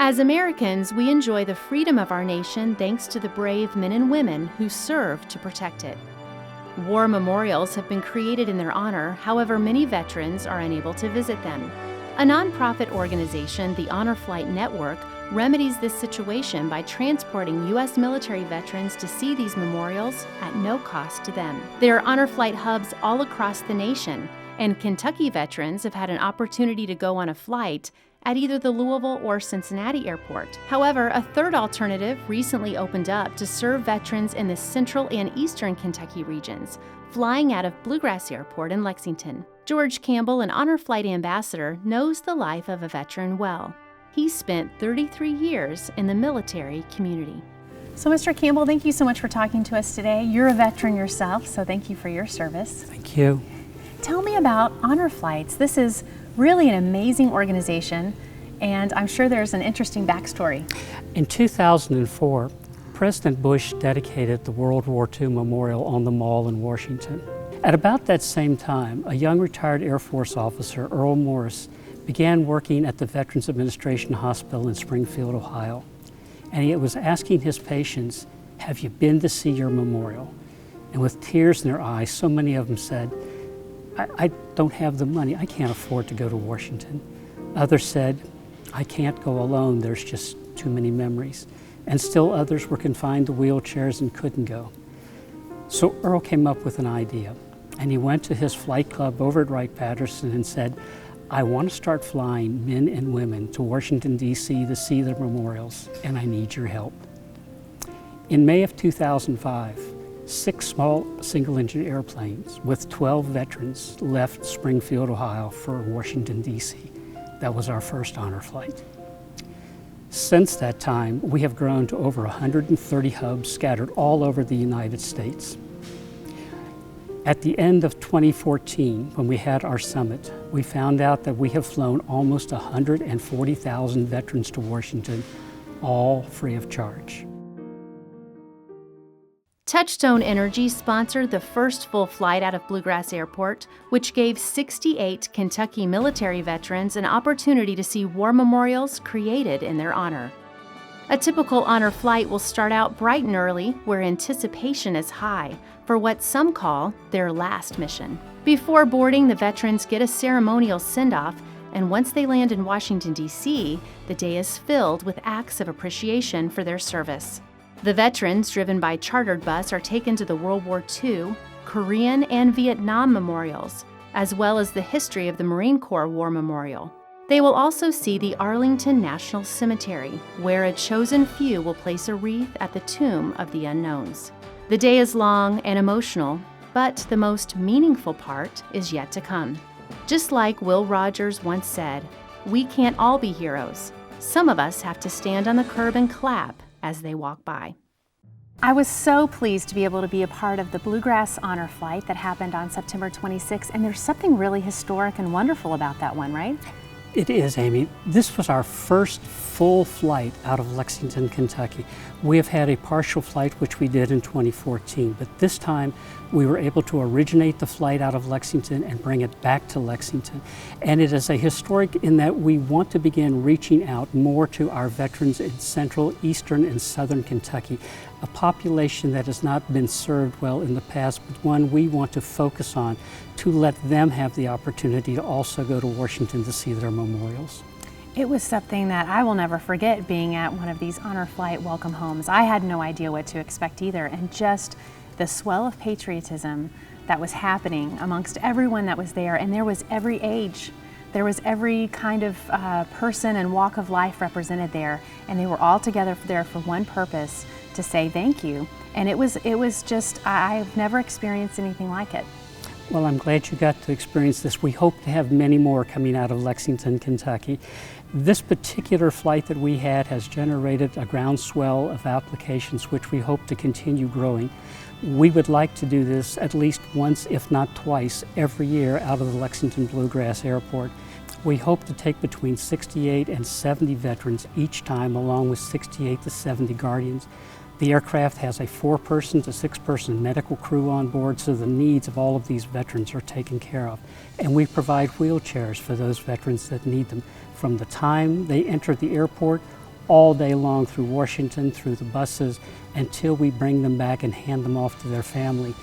As Americans, we enjoy the freedom of our nation thanks to the brave men and women who serve to protect it. War memorials have been created in their honor, however, many veterans are unable to visit them. A nonprofit organization, the Honor Flight Network, remedies this situation by transporting U.S. military veterans to see these memorials at no cost to them. There are Honor Flight hubs all across the nation, and Kentucky veterans have had an opportunity to go on a flight at either the Louisville or Cincinnati airport. However, a third alternative recently opened up to serve veterans in the central and eastern Kentucky regions, flying out of Bluegrass Airport in Lexington. George Campbell, an Honor Flight ambassador, knows the life of a veteran well. He spent 33 years in the military community. So, Mr. Campbell, thank you so much for talking to us today. You're a veteran yourself, so thank you for your service. Thank you. Tell me about Honor Flights. This is really an amazing organization, and I'm sure there's an interesting backstory. In 2004, President Bush dedicated the World War II Memorial on the Mall in Washington. At about that same time, a young retired Air Force officer, Earl Morris, began working at the Veterans Administration Hospital in Springfield, Ohio. And he was asking his patients, "Have you been to see your memorial?" And with tears in their eyes, so many of them said, I don't have the money. I can't afford to go to Washington. Others said, I can't go alone. There's just too many memories. And still others were confined to wheelchairs and couldn't go. So Earl came up with an idea, and he went to his flight club over at Wright-Patterson and said, I want to start flying men and women to Washington, D.C. to see their memorials, and I need your help. In May of 2005, 6 small single-engine airplanes with 12 veterans left Springfield, Ohio for Washington, D.C. That was our first honor flight. Since that time, we have grown to over 130 hubs scattered all over the United States. At the end of 2014, when we had our summit, we found out that we have flown almost 140,000 veterans to Washington, all free of charge. Touchstone Energy sponsored the first full flight out of Bluegrass Airport, which gave 68 Kentucky military veterans an opportunity to see war memorials created in their honor. A typical honor flight will start out bright and early, where anticipation is high for what some call their last mission. Before boarding, the veterans get a ceremonial send-off, and once they land in Washington, D.C., the day is filled with acts of appreciation for their service. The veterans, driven by chartered bus, are taken to the World War II, Korean, and Vietnam memorials, as well as the history of the Marine Corps War Memorial. They will also see the Arlington National Cemetery, where a chosen few will place a wreath at the tomb of the unknowns. The day is long and emotional, but the most meaningful part is yet to come. Just like Will Rogers once said, "We can't all be heroes. Some of us have to stand on the curb and clap as they walk by." I was so pleased to be able to be a part of the Bluegrass Honor Flight that happened on September 26th, and there's something really historic and wonderful about that one, right? It is, Amy. This was our first full flight out of Lexington, Kentucky. We have had a partial flight, which we did in 2014, but this time we were able to originate the flight out of Lexington and bring it back to Lexington. And it is a historic in that we want to begin reaching out more to our veterans in central, eastern, and southern Kentucky, a population that has not been served well in the past, but one we want to focus on to let them have the opportunity to also go to Washington to see their memorials. It was something that I will never forget, being at one of these honor flight welcome homes. I had no idea what to expect either, and just the swell of patriotism that was happening amongst everyone that was there, and there was every age. There was every kind of person and walk of life represented there, and they were all together there for one purpose, to say thank you. And it was just, I've never experienced anything like it. Well, I'm glad you got to experience this. We hope to have many more coming out of Lexington, Kentucky. This particular flight that we had has generated a groundswell of applications, which we hope to continue growing. We would like to do this at least once, if not twice, every year out of the Lexington Bluegrass Airport. We hope to take between 68 and 70 veterans each time, along with 68 to 70 guardians. The aircraft has a 4-person to 6-person medical crew on board, so the needs of all of these veterans are taken care of. And we provide wheelchairs for those veterans that need them, from the time they enter the airport all day long through Washington, through the buses, until we bring them back and hand them off to their family.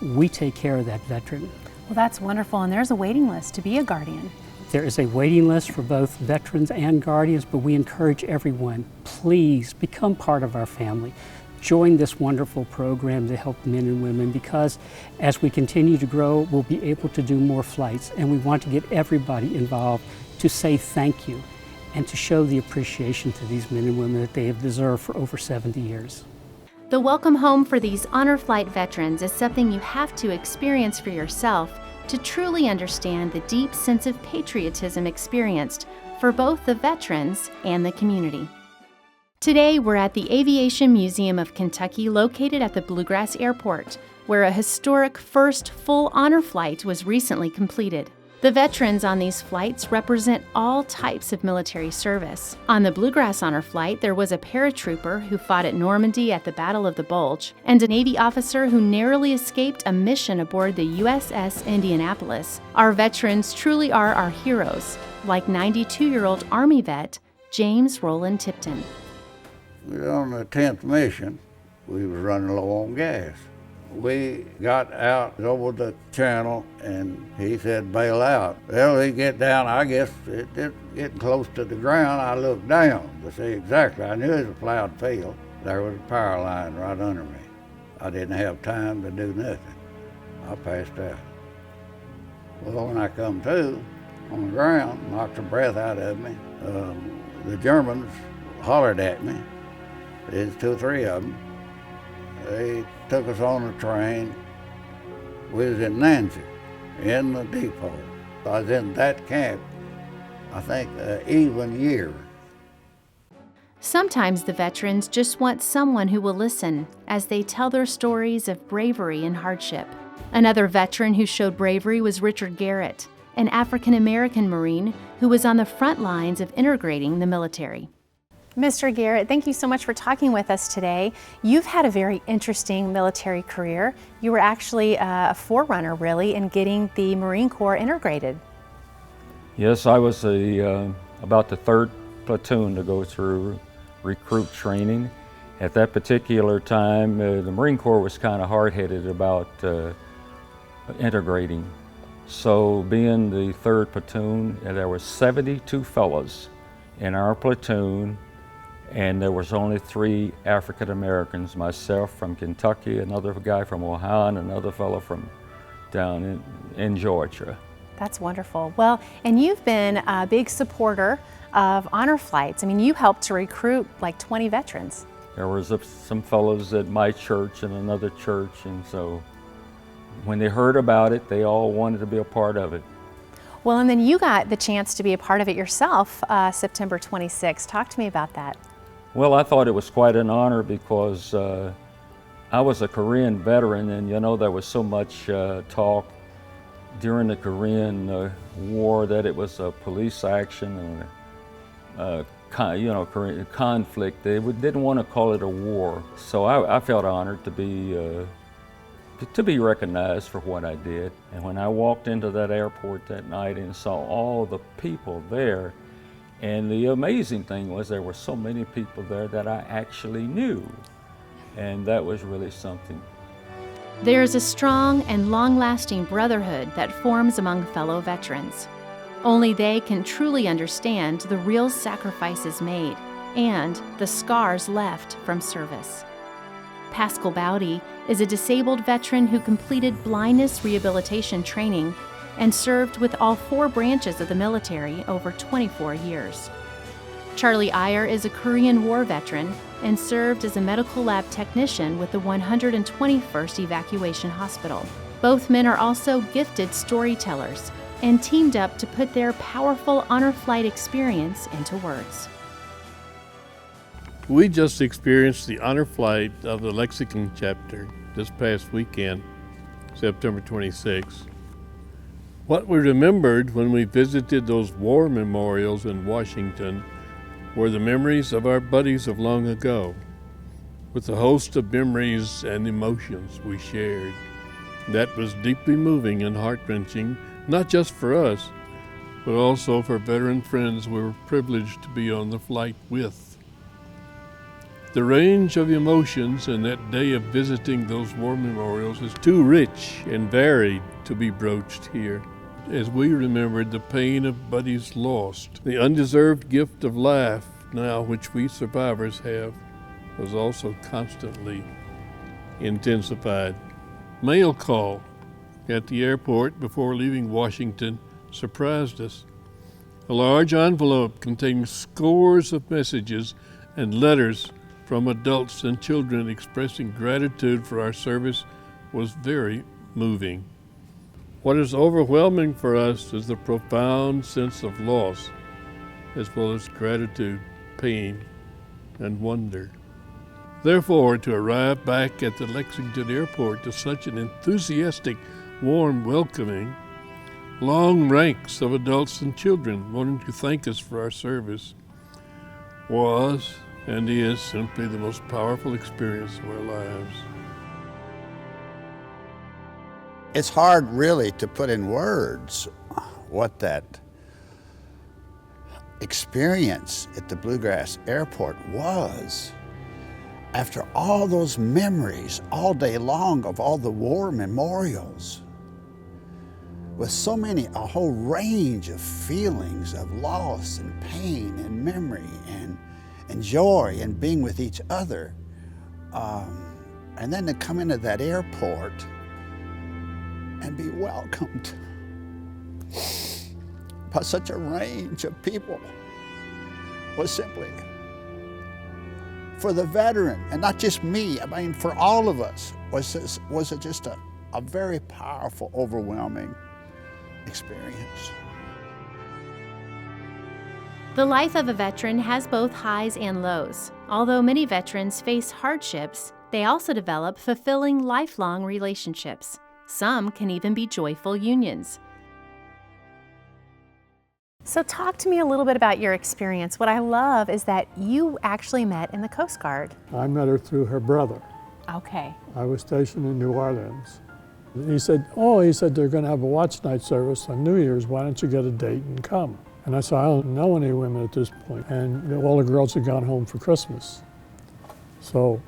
We take care of that veteran. Well, that's wonderful, and there's a waiting list to be a guardian. There is a waiting list for both veterans and guardians, but we encourage everyone, please become part of our family. Join this wonderful program to help men and women, because as we continue to grow, we'll be able to do more flights, and we want to get everybody involved to say thank you and to show the appreciation to these men and women that they have deserved for over 70 years. The welcome home for these honor flight veterans is something you have to experience for yourself to truly understand the deep sense of patriotism experienced for both the veterans and the community. Today, we're at the Aviation Museum of Kentucky, located at the Bluegrass Airport, where a historic first full honor flight was recently completed. The veterans on these flights represent all types of military service. On the Bluegrass Honor Flight, there was a paratrooper who fought at Normandy at the Battle of the Bulge, and a Navy officer who narrowly escaped a mission aboard the USS Indianapolis. Our veterans truly are our heroes, like 92-year-old Army vet James Roland Tipton. We were on the 10th mission. We was running low on gas. We got out over the channel, and he said, bail out. Well, he get down, I guess it getting close to the ground. I looked down to see exactly. I knew it was a plowed field. There was a power line right under me. I didn't have time to do nothing. I passed out. Well, when I come to on the ground, knocked the breath out of me, the Germans hollered at me. There's 2 or 3 of them. They took us on a train. We was in Nancy, in the depot. I was in that camp, I think, an even year. Sometimes the veterans just want someone who will listen as they tell their stories of bravery and hardship. Another veteran who showed bravery was Richard Garrett, an African-American Marine who was on the front lines of integrating the military. Mr. Garrett, thank you so much for talking with us today. You've had a very interesting military career. You were actually a forerunner, really, in getting the Marine Corps integrated. Yes, I was about the 3rd platoon to go through recruit training. At that particular time, the Marine Corps was kind of hard-headed about integrating. So being the 3rd platoon, there were 72 fellows in our platoon, and there was only 3 African Americans, myself from Kentucky, another guy from Ohio, and another fellow from down in Georgia. That's wonderful. Well, and you've been a big supporter of honor flights. I mean, you helped to recruit like 20 veterans. There was some fellows at my church and another church, and so when they heard about it, they all wanted to be a part of it. Well, and then you got the chance to be a part of it yourself, September 26th. Talk to me about that. Well, I thought it was quite an honor because I was a Korean veteran, and you know, there was so much talk during the Korean War that it was a police action and conflict. They didn't want to call it a war, so I felt honored to be recognized for what I did. And when I walked into that airport that night and saw all the people there, and the amazing thing was there were so many people there that I actually knew, and that was really something. There is a strong and long-lasting brotherhood that forms among fellow veterans. Only they can truly understand the real sacrifices made and the scars left from service. Pascal Bowdy is a disabled veteran who completed blindness rehabilitation training and served with all 4 branches of the military over 24 years. Charlie Iyer is a Korean War veteran and served as a medical lab technician with the 121st Evacuation Hospital. Both men are also gifted storytellers and teamed up to put their powerful honor flight experience into words. We just experienced the honor flight of the Lexington chapter this past weekend, September 26th. What we remembered when we visited those war memorials in Washington were the memories of our buddies of long ago, with a host of memories and emotions we shared. That was deeply moving and heart-wrenching, not just for us, but also for veteran friends we were privileged to be on the flight with. The range of emotions in that day of visiting those war memorials is too rich and varied to be broached here. As we remembered the pain of buddies lost, the undeserved gift of life now which we survivors have was also constantly intensified. Mail call at the airport before leaving Washington surprised us. A large envelope containing scores of messages and letters from adults and children expressing gratitude for our service was very moving. What is overwhelming for us is the profound sense of loss, as well as gratitude, pain, and wonder. Therefore, to arrive back at the Lexington airport to such an enthusiastic, warm welcoming, long ranks of adults and children wanting to thank us for our service, was and is simply the most powerful experience of our lives. It's hard really to put in words what that experience at the Bluegrass Airport was. After all those memories all day long of all the war memorials, with so many, a whole range of feelings of loss and pain and memory and joy and being with each other. And then to come into that airport and be welcomed by such a range of people was simply, for the veteran, and not just me, I mean for all of us, was just a very powerful, overwhelming experience. The life of a veteran has both highs and lows. Although many veterans face hardships, they also develop fulfilling lifelong relationships. Some can even be joyful unions. So talk to me a little bit about your experience. What I love is that you actually met in the Coast Guard. I met her through her brother. Okay. I was stationed in New Orleans. He said, they're going to have a watch night service on New Year's. Why don't you get a date and come? And I said, I don't know any women at this point. And all the girls had gone home for Christmas. So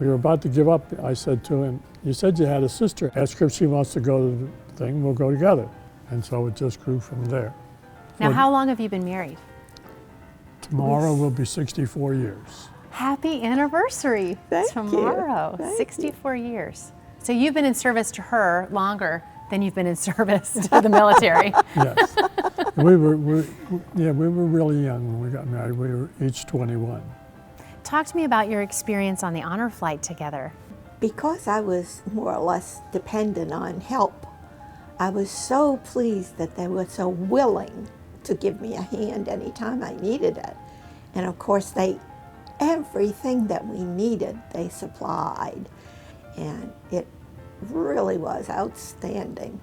we were about to give up. I said to him, you said you had a sister. Ask her if she wants to go to the thing. We'll go together. And so it just grew from there. Now, how long have you been married? Tomorrow will be 64 years. Happy anniversary. Thank Tomorrow, you. Thank 64 years. So you've been in service to her longer than you've been in service to the military. Yes. we were really young when we got married. We were each 21. Talk to me about your experience on the honor flight together. Because I was more or less dependent on help, I was so pleased that they were so willing to give me a hand anytime I needed it. And of course, everything that we needed, they supplied. And it really was outstanding.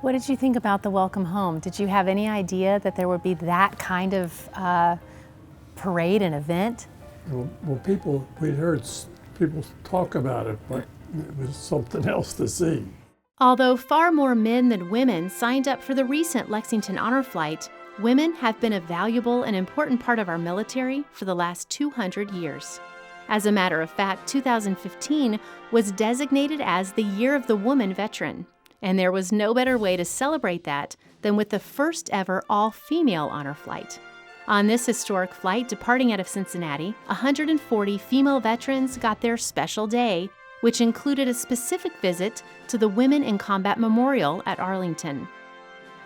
What did you think about the welcome home? Did you have any idea that there would be that kind of parade and event? Well, we'd heard people talk about it, but it was something else to see. Although far more men than women signed up for the recent Lexington Honor Flight, women have been a valuable and important part of our military for the last 200 years. As a matter of fact, 2015 was designated as the Year of the Woman Veteran, and there was no better way to celebrate that than with the first ever all-female honor flight. On this historic flight departing out of Cincinnati, 140 female veterans got their special day, which included a specific visit to the Women in Combat Memorial at Arlington.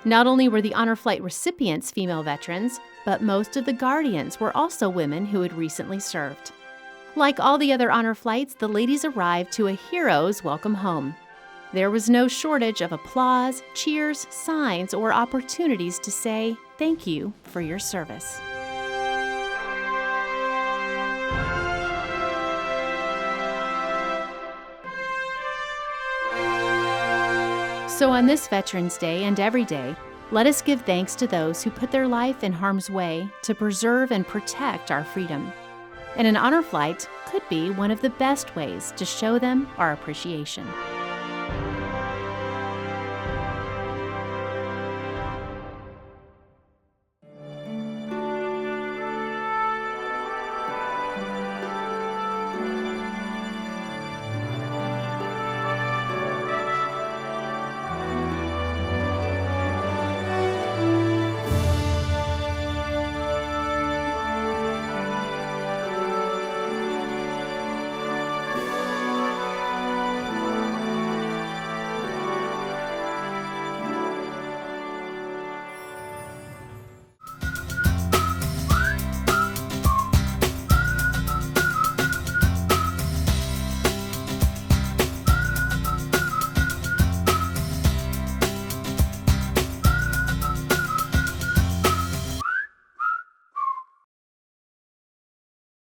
Not only were the honor flight recipients female veterans, but most of the guardians were also women who had recently served. Like all the other honor flights, the ladies arrived to a hero's welcome home. There was no shortage of applause, cheers, signs, or opportunities to say thank you for your service. So on this Veterans Day and every day, let us give thanks to those who put their life in harm's way to preserve and protect our freedom. And an honor flight could be one of the best ways to show them our appreciation.